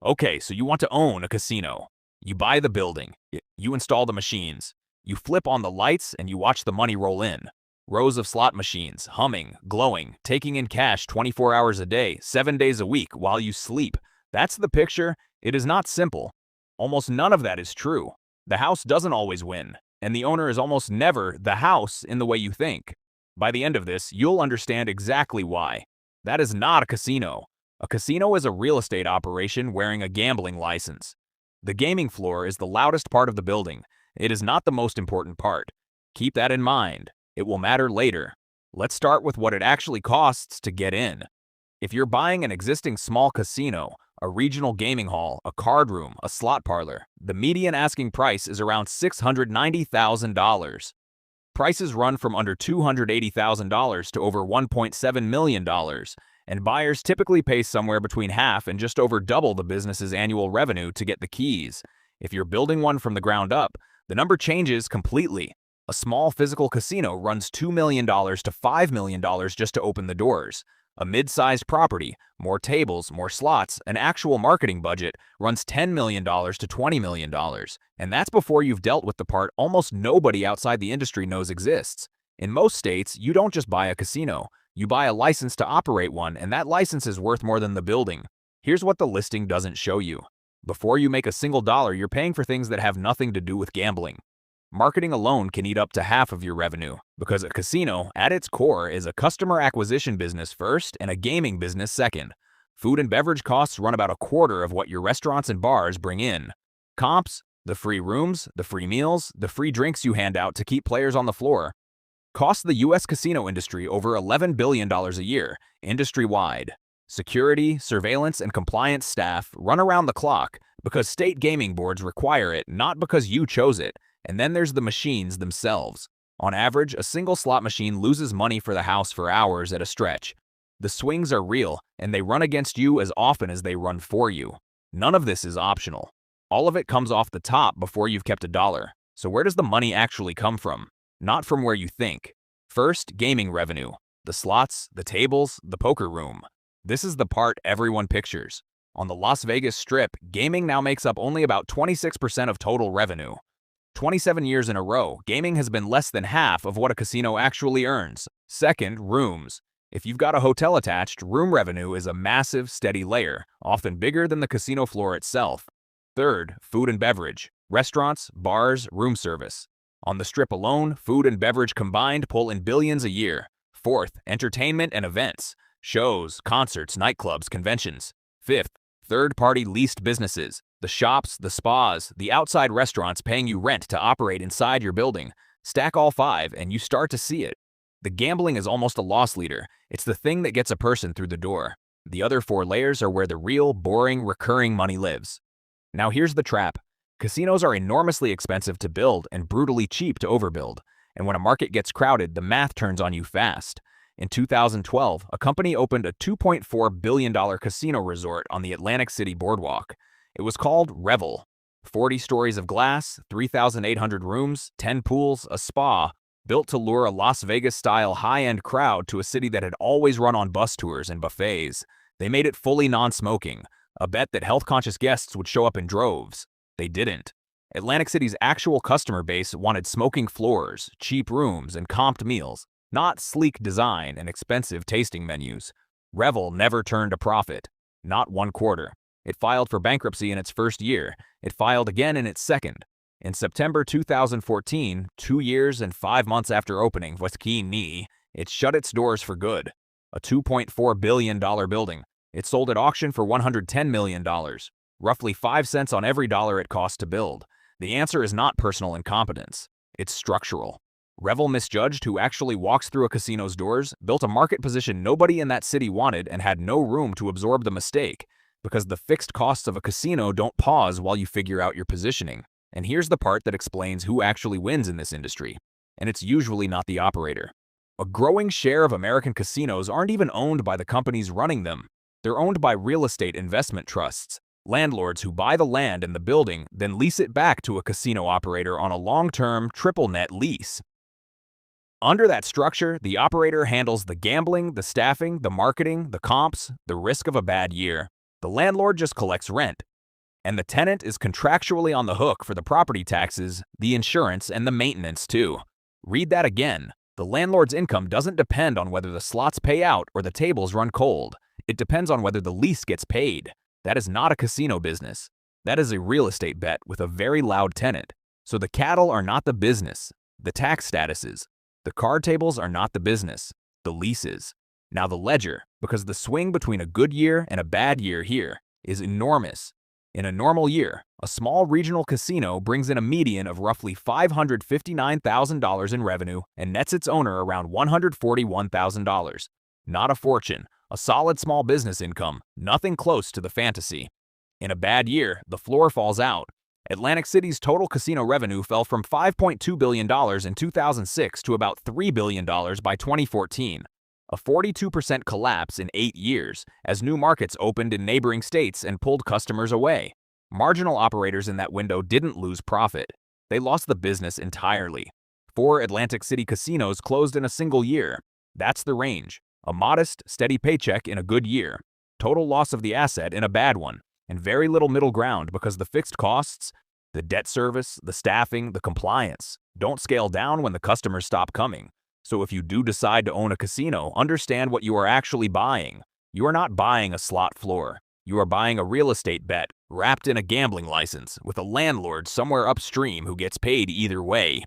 Okay, so you want to own a casino. You buy the building, you install the machines, you flip on the lights, and you watch the money roll in. Rows of slot machines, humming, glowing, taking in cash 24 hours a day, 7 days a week while you sleep. That's the picture. It is not simple. Almost none of that is true. The house doesn't always win, and the owner is almost never the house in the way you think. By the end of this, you'll understand exactly why. That is not a casino. A casino is a real estate operation wearing a gambling license. The gaming floor is the loudest part of the building. It is not the most important part. Keep that in mind. It will matter later. Let's start with what it actually costs to get in. If you're buying an existing small casino, a regional gaming hall, a card room, a slot parlor, the median asking price is around $690,000. Prices run from under $280,000 to over $1.7 million, and buyers typically pay somewhere between half and just over double the business's annual revenue to get the keys. If you're building one from the ground up, the number changes completely. A small physical casino runs $2 million to $5 million just to open the doors. A mid-sized property, more tables, more slots, an actual marketing budget runs $10 million to $20 million. And that's before you've dealt with the part almost nobody outside the industry knows exists. In most states, you don't just buy a casino. You buy a license to operate one, and that license is worth more than the building. Here's what the listing doesn't show you. Before you make a single dollar, you're paying for things that have nothing to do with gambling. Marketing alone can eat up to half of your revenue, because a casino, at its core, is a customer acquisition business first and a gaming business second. Food and beverage costs run about a quarter of what your restaurants and bars bring in. Comps, the free rooms, the free meals, the free drinks you hand out to keep players on the floor, cost the U.S. casino industry over $11 billion a year, industry-wide. Security, surveillance, and compliance staff run around the clock because state gaming boards require it, not because you chose it. And then there's the machines themselves. On average, a single slot machine loses money for the house for hours at a stretch. The swings are real, and they run against you as often as they run for you. None of this is optional. All of it comes off the top before you've kept a dollar. So where does the money actually come from? Not from where you think. First, gaming revenue. The slots, the tables, the poker room. This is the part everyone pictures. On the Las Vegas Strip, gaming now makes up only about 26% of total revenue. 27 years in a row, gaming has been less than half of what a casino actually earns. Second, rooms. If you've got a hotel attached, room revenue is a massive, steady layer, often bigger than the casino floor itself. Third, food and beverage. Restaurants, bars, room service. On the Strip alone, food and beverage combined pull in billions a year. Fourth, entertainment and events. Shows, concerts, nightclubs, conventions. Fifth, third-party leased businesses. The shops, the spas, the outside restaurants paying you rent to operate inside your building. Stack all five and you start to see it. The gambling is almost a loss leader. It's the thing that gets a person through the door. The other four layers are where the real, boring, recurring money lives. Now here's the trap. Casinos are enormously expensive to build and brutally cheap to overbuild. And when a market gets crowded, the math turns on you fast. In 2012, a company opened a $2.4 billion casino resort on the Atlantic City Boardwalk. It was called Revel. 40 stories of glass, 3,800 rooms, 10 pools, a spa, built to lure a Las Vegas-style high-end crowd to a city that had always run on bus tours and buffets. They made it fully non-smoking, a bet that health-conscious guests would show up in droves. They didn't. Atlantic City's actual customer base wanted smoking floors, cheap rooms, and comped meals, not sleek design and expensive tasting menus. Revel never turned a profit. Not one quarter. It filed for bankruptcy in its first year. It filed again in its second. In September 2014, 2 years and 5 months after opening Westkey, it shut its doors for good. A $2.4 billion building. It sold at auction for $110 million, roughly 5 cents on every dollar it cost to build. The answer is not personal incompetence. It's structural. Revel misjudged who actually walks through a casino's doors, built a market position nobody in that city wanted, and had no room to absorb the mistake. Because the fixed costs of a casino don't pause while you figure out your positioning. And here's the part that explains who actually wins in this industry. And it's usually not the operator. A growing share of American casinos aren't even owned by the companies running them. They're owned by real estate investment trusts, landlords who buy the land and the building, then lease it back to a casino operator on a long-term, triple-net lease. Under that structure, the operator handles the gambling, the staffing, the marketing, the comps, the risk of a bad year. The landlord just collects rent. And the tenant is contractually on the hook for the property taxes, the insurance, and the maintenance too. Read that again. The landlord's income doesn't depend on whether the slots pay out or the tables run cold. It depends on whether the lease gets paid. That is not a casino business. That is a real estate bet with a very loud tenant. So the cattle are not the business. The tax status is. The card tables are not the business. The leases. Now the ledger, because the swing between a good year and a bad year here is enormous. In a normal year, a small regional casino brings in a median of roughly $559,000 in revenue and nets its owner around $141,000. Not a fortune, a solid small business income, nothing close to the fantasy. In a bad year, the floor falls out. Atlantic City's total casino revenue fell from $5.2 billion in 2006 to about $3 billion by 2014. A 42% collapse in 8 years, as new markets opened in neighboring states and pulled customers away. Marginal operators in that window didn't lose profit. They lost the business entirely. 4 Atlantic City casinos closed in a single year. That's the range. A modest, steady paycheck in a good year. Total loss of the asset in a bad one. And very little middle ground because the fixed costs, the debt service, the staffing, the compliance, don't scale down when the customers stop coming. So if you do decide to own a casino, understand what you are actually buying. You are not buying a slot floor. You are buying a real estate bet, wrapped in a gambling license, with a landlord somewhere upstream who gets paid either way.